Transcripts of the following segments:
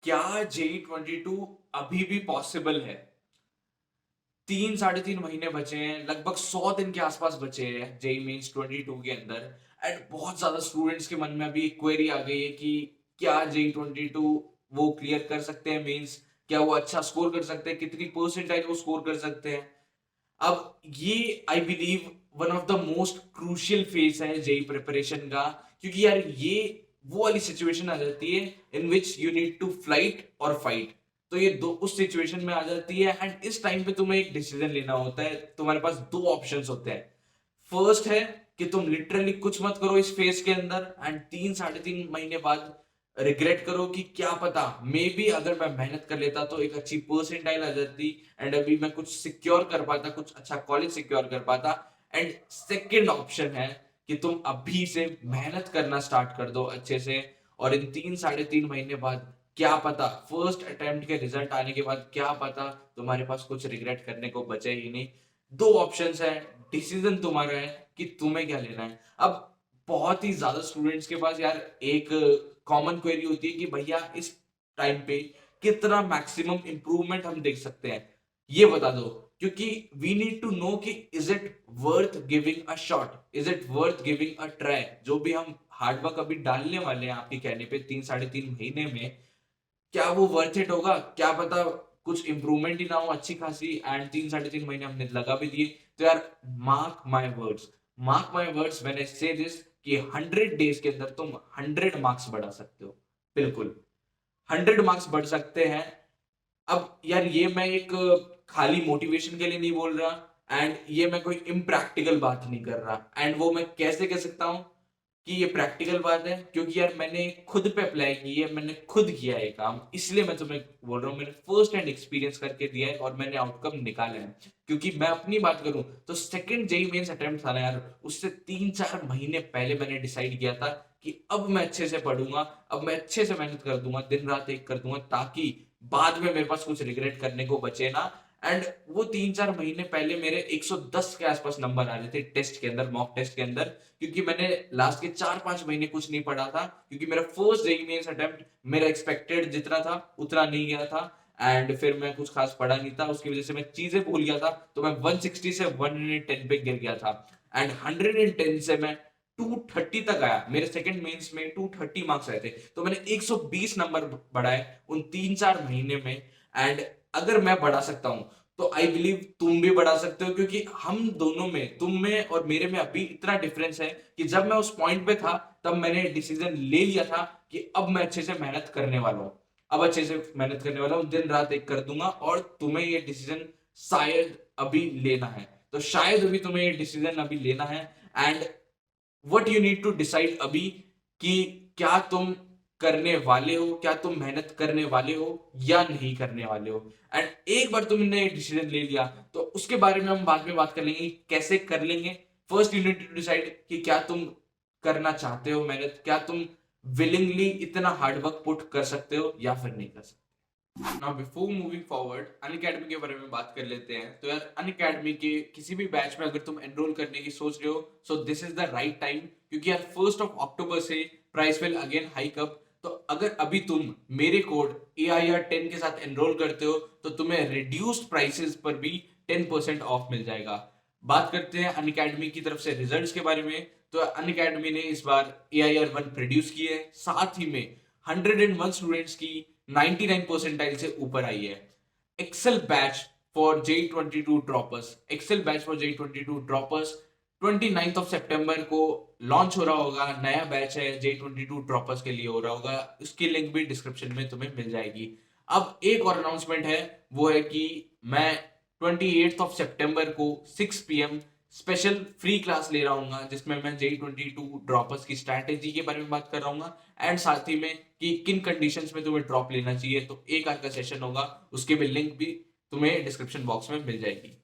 क्या जेई 22 अभी भी पॉसिबल है? 3 साढ़े 3 महीने बचे हैं, लगभग 100 दिन के आसपास बचे हैं जेई मेंस 22 के अंदर। एंड बहुत ज्यादा स्टूडेंट्स के मन में अभी एक क्वेरी आ गई है कि क्या जेई 22 वो क्लियर कर सकते हैं मेंस? क्या वो अच्छा स्कोर कर सकते हैं? कितनी परसेंटाइज वो स्कोर कर सकते हैं? अब ये I believe one of the most crucial phase है जेई प्रिपरेशन का, क्योंकि यार ये वो वाली सिचुएशन आ जाती है in which you need to flight और फाइट। तो ये दो उस सिचुएशन में आ जाती है एंड इस टाइम पे तुम्हें एक डिसीजन लेना होता है। तुम्हारे पास दो ऑप्शंस होते हैं। फर्स्ट है कि तुम लिटरली कुछ मत करो इस फेज के अंदर एंड 3 साढ़े 3 महीने बाद रिग्रेट करो कि क्या पता मे बी अगर मैं मेहनत कर लेता तो एक अच्छी परसेंटाइल आ जाती एंड अभी मैं कुछ सिक्योर कर पाता, कुछ अच्छा कॉलेज सिक्योर कर पाता। एंड सेकंड ऑप्शन है कि तुम अभी से मेहनत करना स्टार्ट कर दो अच्छे से, और इन 3 साढ़े 3 महीने बाद क्या पता फर्स्ट अटेम्प्ट के रिजल्ट आने के बाद क्या पता तुम्हारे पास कुछ रिग्रेट करने को बचे ही नहीं। दो ऑप्शंस है, डिसीजन तुम्हारा है कि तुम्हें क्या लेना है। अब बहुत ही ज्यादा स्टूडेंट्स के पास यार एक कॉमन क्वेरी होती है कि भैया इस टाइम पे कितना मैक्सिमम इंप्रूवमेंट हम देख सकते हैं, ये बता दो। क्योंकि वी नीड टू नो कि is it worth giving a shot, is it worth giving a try. जो भी हम हार्डवर्क अभी डालने वाले हैं आपके कहने पे 3 साढ़े 3 महीने में, क्या वो वर्थ इट होगा? क्या पता कुछ इंप्रूवमेंट ही ना हो अच्छी खासी, एंड 3 साढ़े 3 महीने हमने लगा भी दिए। तो यार mark my words, mark my words when I से दिस कि 100 डेज के अंदर तुम 100 मार्क्स बढ़ा सकते हो। बिल्कुल 100 मार्क्स बढ़ सकते हैं। अब यार ये मैं एक खाली मोटिवेशन के लिए नहीं बोल रहा एंड ये मैं कोई इम्प्रैक्टिकल बात नहीं कर रहा। एंड वो मैं कैसे कह सकता हूं कि ये प्रैक्टिकल बात है? क्योंकि यार मैंने खुद पे अप्लाई की है, मैंने खुद किया है काम, इसलिए मैं तुम्हें बोल रहा हूँ। मैंने फर्स्ट हैंड एक्सपीरियंस करके दिया है और मैंने आउटकम निकाला है। क्योंकि मैं अपनी बात करूं तो सेकंड जेई मेंस अटेम्प्ट था ना यार, उससे 3 4 महीने पहले मैंने डिसाइड किया था कि अब मैं अच्छे से पढ़ूंगा, अब मैं अच्छे से मेहनत कर दूंगा, दिन रात एक कर दूंगा, ताकि बाद में मेरे पास कुछ रिग्रेट करने को बचे ना। एंड वो 3 4 महीने पहले मेरे 110 के आसपास नंबर आ रहे थे टेस्ट के अंदर, मॉक टेस्ट के अंदर। क्योंकि मैंने लास्ट के 4 5 महीने कुछ नहीं पढ़ा था, क्योंकि मेरा फर्स्ट जेईई मेंस अटेम्प्ट मेरा एक्सपेक्टेड जितना था उतना नहीं गया था। एंड फिर मैं कुछ खास पढ़ा नहीं था, उसकी वजह से मैं चीजें भूल गया था। तो मैं 160 से 110 पे गिर गया था एंड 110 से मैं 230 तक आया। मेरे सेकंड मेंस में 230 मार्क्स आए थे। तो मैंने 120 नंबर बढ़ाए उन 3 4 महीने में। एंड अगर मैं बढ़ा सकता हूं तो आई बिलीव तुम भी बढ़ा सकते हो, क्योंकि हम दोनों में, तुम में और मेरे में अभी इतना डिफरेंस है कि जब मैं उस पॉइंट पे था तब मैंने डिसीजन ले लिया था कि अब मैं अच्छे से मेहनत करने वाला हूं। अब अच्छे से मेहनत करने वाला हूं, दिन रात एक कर दूंगा। और तुम्हें ये डिसीजन शायद अभी लेना है, तो शायद अभी तुम्हें ये डिसीजन अभी लेना है। And what you need to decide अभी कि क्या तुम करने वाले हो, क्या तुम मेहनत करने वाले हो या नहीं करने वाले हो। एंड एक बार तुमने डिसीजन ले लिया तो उसके बारे में हम बाद में बात कर लेंगे कैसे कर लेंगे। First you need to decide कि क्या तुम करना चाहते हो मेहनत, क्या तुम विलिंगली इतना हार्डवर्क पुट कर सकते हो या फिर नहीं कर सकते। Now before moving forward Unacademy के बारे में बात कर लेते हैं। तो यार अनअकैडमी के किसी भी बैच में अगर तुम एनरोल करने की सोच रहे हो, so this is the right time. क्योंकि यार 1 अक्टूबर से price will again hike up. तो अगर अभी तुम मेरे कोड AIR10 के साथ एनरोल करते हो तो तुम्हें रिड्यूस्ड प्राइसेस पर भी 10% ऑफ मिल जाएगा। बात करते हैं अनअकैडमी की तरफ से रिजल्ट्स के बारे में। तो अनअकैडमी ने इस बार AIR1 प्रोड्यूस किए, साथ ही में 101 स्टूडेंट्स की 99 परसेंटाइल से ऊपर आई है। Excel batch for J22 droppers, Excel batch for J22 droppers 29 सितंबर को लॉन्च हो रहा होगा। नया बैच है J22 ड्रॉपर्स के लिए हो रहा होगा, उसकी लिंक भी डिस्क्रिप्शन में तुम्हें मिल जाएगी। अब एक और अनाउंसमेंट है, वो है कि मैं 28 सितंबर को 6 PM स्पेशल फ्री क्लास ले रहा हूँ, जिसमें मैं J22 ड्रॉपर्स की स्ट्रैटेजी के बारे में बात कर रहा हूँ एंड साथ ही में कि किन कंडीशंस में तुम्हें ड्रॉप लेना चाहिए। तो एक आध का सेशन होगा, उसके भी लिंक भी तुम्हें डिस्क्रिप्शन बॉक्स में मिल जाएगी।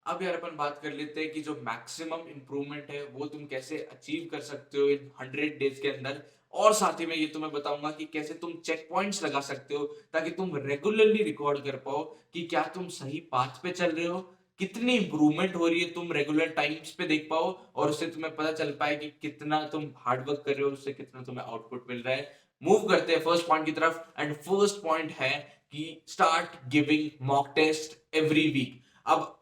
अब यार अपन बात कर लेते हैं कि जो मैक्सिमम इंप्रूवमेंट है वो तुम कैसे अचीव कर सकते हो इन 100 डेज के अंदर। और साथ ही में ये तुम्हें बताऊंगा कि कैसे तुम चेक पॉइंट्स लगा सकते हो ताकि तुम रेगुलरली रिकॉर्ड कर पाओ कि क्या तुम सही पाथ पे चल रहे हो, कितनी इंप्रूवमेंट हो रही है, तुम रेगुलर टाइम्स पे देख पाओ और उससे तुम्हें पता चल पाए कि कितना तुम हार्डवर्क कर रहे हो, उससे कितना तुम्हें आउटपुट मिल रहा है। मूव करते हैं फर्स्ट पॉइंट की तरफ। एंड फर्स्ट पॉइंट है कि start giving mock test every week. अब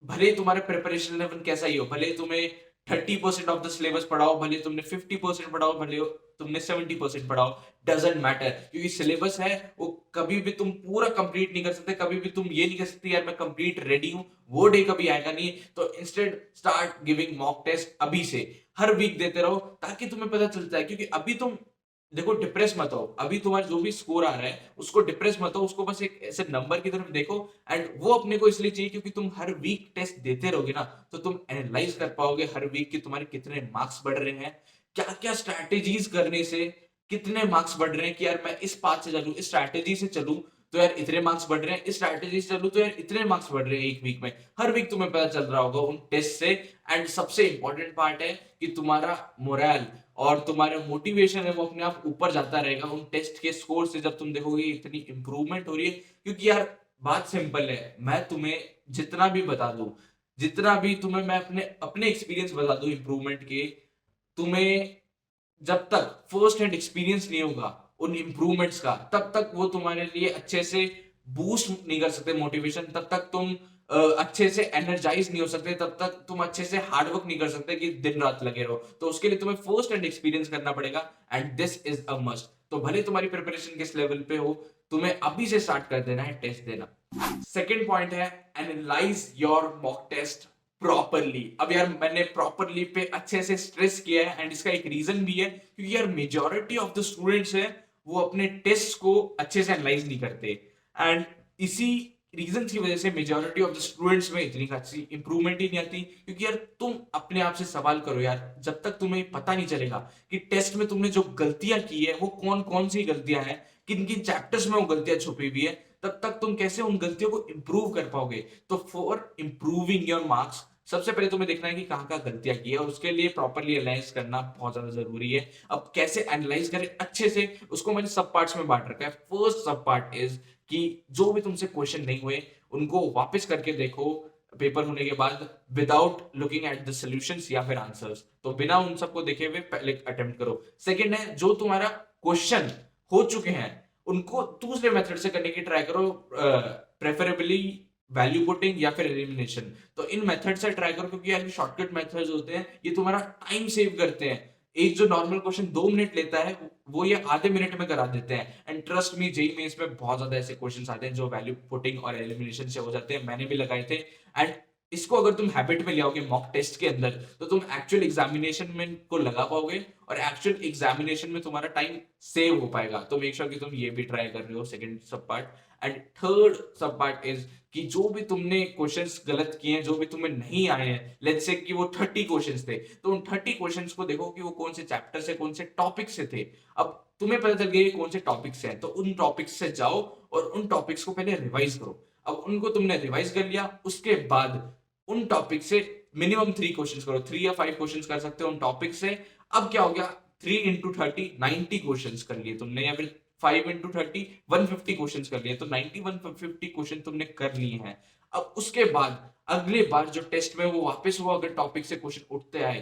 भले तुम्हारा प्रिपरेशन लेवल कैसा ही हो, भले तुम्हें 30% ऑफ द सिलेबस पढ़ाओ, भले तुमने 50% पढ़ाओ, भले तुमने 70% पढ़ाओ, डजेंट मैटर, क्योंकि सिलेबस है वो कभी भी तुम पूरा कंप्लीट नहीं कर सकते। कभी भी तुम ये नहीं कह सकते यार मैं कंप्लीट रेडी हूं, वो डे कभी आएगा नहीं। तो instead start giving mock test अभी से, हर वीक देते रहो, ताकि तुम्हें पता चलता है। क्योंकि अभी तुम देखो डिप्रेस मत हो, अभी तुम्हारा जो भी स्कोर आ रहा है उसको डिप्रेस मत हो, उसको बस एक ऐसे नंबर की तरफ देखो। एंड वो अपने को इसलिए चाहिए क्योंकि तुम हर वीक टेस्ट देते रहोगे ना, तो तुम एनालाइज कर पाओगे हर वीक कि तुम्हारे कितने मार्क्स बढ़ रहे हैं, क्या क्या स्ट्रैटेजीज करने से कितने मार्क्स बढ़ रहे हैं। कि यार मैं इस पाथ से चलूं, इस स्ट्रैटेजी से चलूं तो यार इतने मार्क्स बढ़ रहे हैं, इस स्ट्रैटेजी से चलूं तो यार इतने मार्क्स बढ़ रहे हैं एक वीक में। हर वीक तुम्हें पता चल रहा होगा उन टेस्ट से। एंड सबसे इंपॉर्टेंट पार्ट है कि तुम्हारा मोरल और तुम्हारा मोटिवेशन है वो अपने आप ऊपर जाता रहेगा उन टेस्ट के स्कोर से, जब तुम देखोगे इतनी इंप्रूवमेंट हो रही है। क्योंकि यार बात सिंपल है, मैं तुम्हें जितना भी बता दूं, जितना भी तुम्हें मैं अपने अपने एक्सपीरियंस बता दूं इंप्रूवमेंट के, तुम्हें जब तक फर्स्ट हैंड एक्सपीरियंस नहीं होगा उन इंप्रूवमेंट्स का, तब तक वो तुम्हारे लिए अच्छे से बूस्ट नहीं कर सकते मोटिवेशन, तब तक तुम अच्छे से एनर्जाइज नहीं हो सकते, तब तक तुम अच्छे से हार्ड वर्क नहीं कर सकते कि दिन रात लगे रहो। तो उसके लिए तुम्हें फर्स्ट हैंड एक्सपीरियंस करना पड़ेगा, and this is a must. तो भले तुम्हारी प्रिपरेशन किस लेवल पे हो, तुम्हें अभी से स्टार्ट कर देना है टेस्ट देना। सेकेंड पॉइंट है analyse your mock test properly. अब यार मैंने प्रॉपरली पे अच्छे से स्ट्रेस किया है, एंड इसका एक रीजन भी है क्योंकि यार मेजॉरिटी ऑफ द स्टूडेंट्स है वो अपने टेस्ट को अच्छे से एनालाइज नहीं करते। एंड इसी रीजन की वजह से मेजॉरिटी ऑफ द स्टूडेंट्स में इतनी खासी इंप्रूवमेंट ही नहीं आती। क्योंकि यार तुम अपने आप से सवाल करो यार, जब तक तुम्हें पता नहीं चलेगा कि टेस्ट में तुमने जो गलतियां की है वो कौन कौन सी गलतियां हैं, किन किन चैप्टर्स में वो गलतियां छुपी हुई है, तब तक तुम कैसे उन गलतियों को इंप्रूव कर पाओगे। तो फॉर इंप्रूविंग योर मार्क्स सबसे पहले तुम्हें देखना है कि कहाँ कहाँ गलतियां की है, और उसके लिए प्रॉपरली एनालाइज करना बहुत ज्यादा जरूरी है। अब कैसे एनालाइज करें अच्छे से, उसको मैंने सब पार्ट्स में बांट रखा है। फर्स्ट सब पार्ट इज कि जो भी तुमसे क्वेश्चन नहीं हुए उनको वापस करके देखो पेपर होने के बाद, without looking at the solutions या फिर आंसर्स। तो बिना उन सबको देखे हुए पहले अटेम्प्ट करो। सेकंड है जो तुम्हारा क्वेश्चन हो चुके हैं उनको दूसरे मेथड से करने की ट्राई करो, प्रेफरेबली वैल्यू पुटिंग या फिर एलिमिनेशन। तो इन मेथड से ट्राई करो, क्योंकि यार शॉर्टकट मेथड्स होते हैं, ये तुम्हारा टाइम सेव करते हैं। एक जो नॉर्मल क्वेश्चन 2 मिनट लेता है वो ये आधे मिनट में करा देते हैं। And trust me JEE Mains में बहुत ज्यादा ऐसे क्वेश्चंस आते हैं जो वैल्यू पुटिंग और एलिमिनेशन से हो जाते हैं, मैंने भी लगाए थे। एंड इसको अगर तुम हैबिट में ले आओगे मॉक टेस्ट के अंदर, तो तुम एक्चुअल एग्जामिनेशन में को लगा पाओगे, और एक्चुअल एग्जामिनेशन में तुम्हारा टाइम सेव हो पाएगा। तो मेक श्योर कि तुम ये भी ट्राई कर रहे हो सेकंड सब पार्ट। एंड थर्ड सब पार्ट इज कि जो भी तुमने क्वेश्चंस गलत किए हैं, जो भी तुम्हें नहीं आए हैं, लेट्स से कि वो 30 क्वेश्चंस थे, तो उन 30 क्वेश्चंस को देखो कि वो कौन से चैप्टर से कौन से टॉपिक से थे। अब तुम्हें पता चल गया कौन से टॉपिक्स हैं, तो उन टॉपिक्स से जाओ और उन टॉपिक्स को पहले रिवाइज करो। अब उनको तुमने रिवाइज कर लिया, उसके बाद उन टॉपिक से मिनिमम 3 क्वेश्चंस करो, 3 या 5 क्वेश्चंस कर सकते हो उन टॉपिक से। अब क्या हो गया, 3 इंटू 30 90 क्वेश्चंस कर लिए तुमने, या फिर 5 इंटू 30 150 क्वेश्चन कर लिए, तो 90 150 क्वेश्चन तुमने कर लिए हैं। अब उसके बाद अगले बार जो टेस्ट में वो वापस हुआ, अगर टॉपिक से क्वेश्चन उठते आए,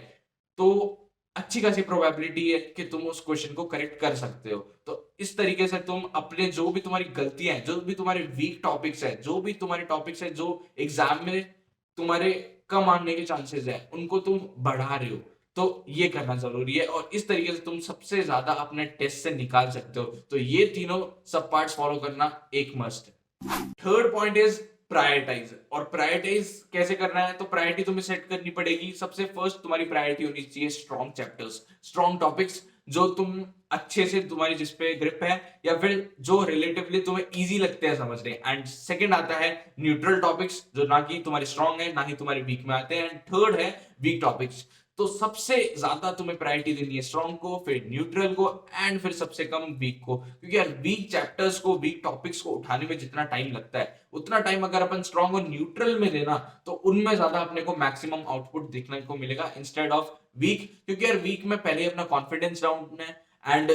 तो अच्छी खासी प्रोबेबिलिटी है कि तुम उस क्वेश्चन को करेक्ट कर सकते हो। तो इस तरीके से तुम अपने जो भी तुम्हारी गलतियां हैं, जो भी तुम्हारे वीक टॉपिक्स है, जो भी तुम्हारे टॉपिक्स है जो एग्जाम में तुम्हारे कम आने के चांसेस है, उनको तुम बढ़ा रहे हो। तो ये करना जरूरी है, और इस तरीके से तुम सबसे ज्यादा अपने टेस्ट से निकाल सकते हो। तो ये तीनों सब पार्ट्स फॉलो करना एक मस्ट है। Third point is prioritise. और प्रायोरिटाइज कैसे करना है, तो प्रायोरिटी तुम्हें सेट करनी पड़ेगी। सबसे फर्स्ट तुम्हारी प्रायोरिटी होनी चाहिए स्ट्रॉन्ग चैप्टर्स, स्ट्रॉन्ग टॉपिक्स, जो तुम अच्छे से तुम्हारी जिस पे ग्रिप है, या फिर जो रिलेटिवली तुम्हें इजी लगते हैं समझने। एंड सेकंड आता है न्यूट्रल टॉपिक्स, जो ना कि तुम्हारे स्ट्रॉन्ग है ना ही तुम्हारे वीक में आते हैं। एंड थर्ड है वीक टॉपिक्स। तो सबसे ज्यादा तुम्हें प्रायोरिटी देनी है स्ट्रॉन्ग को, फिर न्यूट्रल को, एंड फिर सबसे कम वीक को। क्योंकि यार वीक चैप्टर्स को, वीक टॉपिक्स को उठाने में जितना टाइम लगता है, उतना टाइम अगर अपन स्ट्रॉन्ग और न्यूट्रल में लेना, तो उनमें ज्यादा अपने को मैक्सिमम आउटपुट देखने को मिलेगा इंस्टेड ऑफ वीक। क्योंकि यार वीक में पहले अपना कॉन्फिडेंस डाउन है, एंड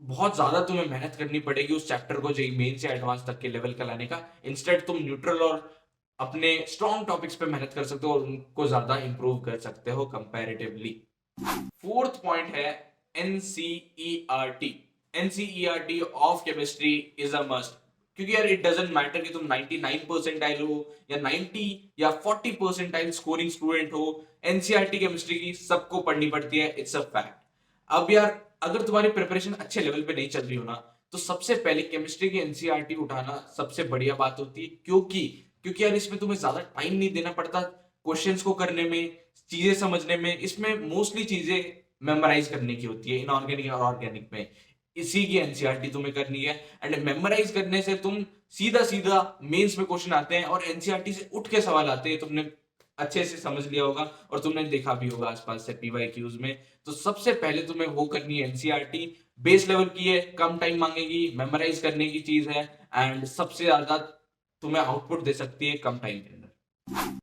बहुत ज्यादा तुम्हें मेहनत करनी पड़ेगी उस चैप्टर को जेईई मेन से एडवांस तक के लेवल का लाने का। इंस्टेड तुम न्यूट्रल और अपने स्ट्रॉन्ग टॉपिक्स पे मेहनत कर सकते हो, और उनको ज्यादा इंप्रूव कर सकते हो कंपैरेटिवली। फोर्थ पॉइंट है NCERT. NCERT of chemistry is a must, क्योंकि यार इट डजंट मैटर कि तुम 99 परसेंटाइल हो या 90 या 40 परसेंटाइल स्कोरिंग स्टूडेंट हो, एनसीईआरटी केमिस्ट्री की सबको पढ़नी पड़ती है, इट्स अ फैक्ट। अब यार अगर तुम्हारी प्रिपरेशन अच्छे लेवल पे नहीं चल रही हो ना, तो सबसे पहले केमिस्ट्री की एनसीईआरटी उठाना सबसे बढ़िया बात होती है, क्योंकि यार इसमें तुम्हें ज्यादा टाइम नहीं देना पड़ता क्वेश्चंस को करने में, चीजें समझने में। इसमें मोस्टली चीजें मेमोराइज करने की होती है इनऑर्गेनिक और ऑर्गेनिक में, इसी की एनसीईआरटी तुम्हें करनी है। एंड मेमोराइज करने से तुम सीधा सीधा मेंस में क्वेश्चन आते हैं और एनसीईआरटी से उठ के सवाल आते हैं, तुमने अच्छे से समझ लिया होगा और तुमने देखा भी होगा आसपास से पीवाईक्यूज में। तो सबसे पहले तुम्हें वो करनी है एनसीईआरटी, बेस लेवल की है, कम टाइम मांगेगी, मेमोराइज करने की चीज है, एंड सबसे ज्यादा तुम्हें आउटपुट दे सकती है कम टाइम के अंदर।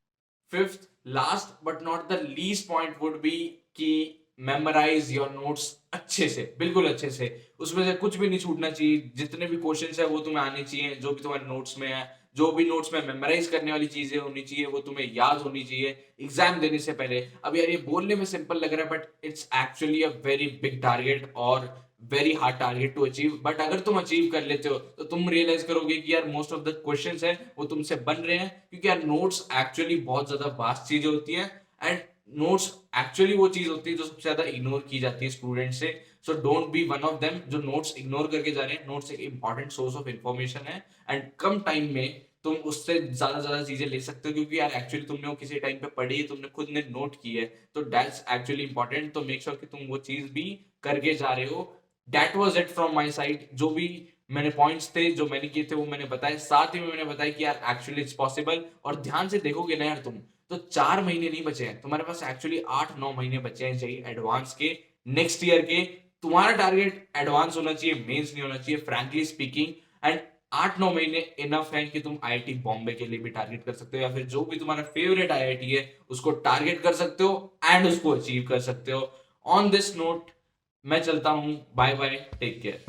Fifth last but not the least point would be कि मेमोराइज योर नोट्स अच्छे से, बिल्कुल अच्छे से, उसमें से कुछ भी नहीं छूटना चाहिए, जितने भी क्वेश्चंस है वो तुम्हें आने चाहिए, जो भी तुम्हारे नोट्स में है, जो भी नोट्स में मेमोराइज करने वाली चीजें होनी चाहिए वो तुम्हें याद होनी चाहिए एग्जाम देने से पहले। अब यार ये बोलने में सिंपल लग रहा है but it's actually a very big target और very hard target to achieve, but अगर तुम अचीव कर लेते हो तो तुम रियलाइज करोगे कि यार मोस्ट ऑफ द क्वेश्चंस है वो तुमसे बन रहे हैं, क्योंकि यार नोट्स एक्चुअली बहुत ज्यादा वास्ट चीजें होती हैं, एंड नोट्स एक्चुअली वो चीज होती है जो सबसे ज्यादा इग्नोर की जाती है स्टूडेंट से। So don't be one of them जो नोट्स इग्नोर करके जा रहे हैं। नोट्स एक इंपॉर्टेंट सोर्स ऑफ इंफॉर्मेशन है, एंड कम टाइम में तुम उससे ज्यादा चीजें ले सकते हो, क्योंकि यार एक्चुअली तुमने वो किसी टाइम पे पढ़ी है, तुमने खुद ने नोट की है, तो दैट्स एक्चुअली इंपॉर्टेंट। तो मेक श्योर कि तुम वो चीज भी करके जा रहे हो। That was it from my side. जो भी मैंने पॉइंट्स थे जो मैंने किए थे वो मैंने बताए, साथ ही में मैंने बताया कि यार एक्चुअली इट्स पॉसिबल। और ध्यान से देखोगे ना यार तुम, तो 4 महीने नहीं बचे हैं तुम्हारे पास, एक्चुअली 8-9 महीने बचे हैं जेई एडवांस के नेक्स्ट ईयर के। तुम्हारा टारगेट एडवांस होना चाहिए, मेंस नहीं होना चाहिए, फ्रैंकली स्पीकिंग। एंड 8-9 महीने इनफ है कि तुम आईआईटी बॉम्बे के लिए भी टारगेट कर सकते हो, या फिर जो भी तुम्हारा फेवरेट आईआईटी है उसको टारगेट कर सकते हो एंड उसको अचीव कर सकते हो। ऑन दिस नोट मैं चलता हूं, बाय बाय, टेक केयर।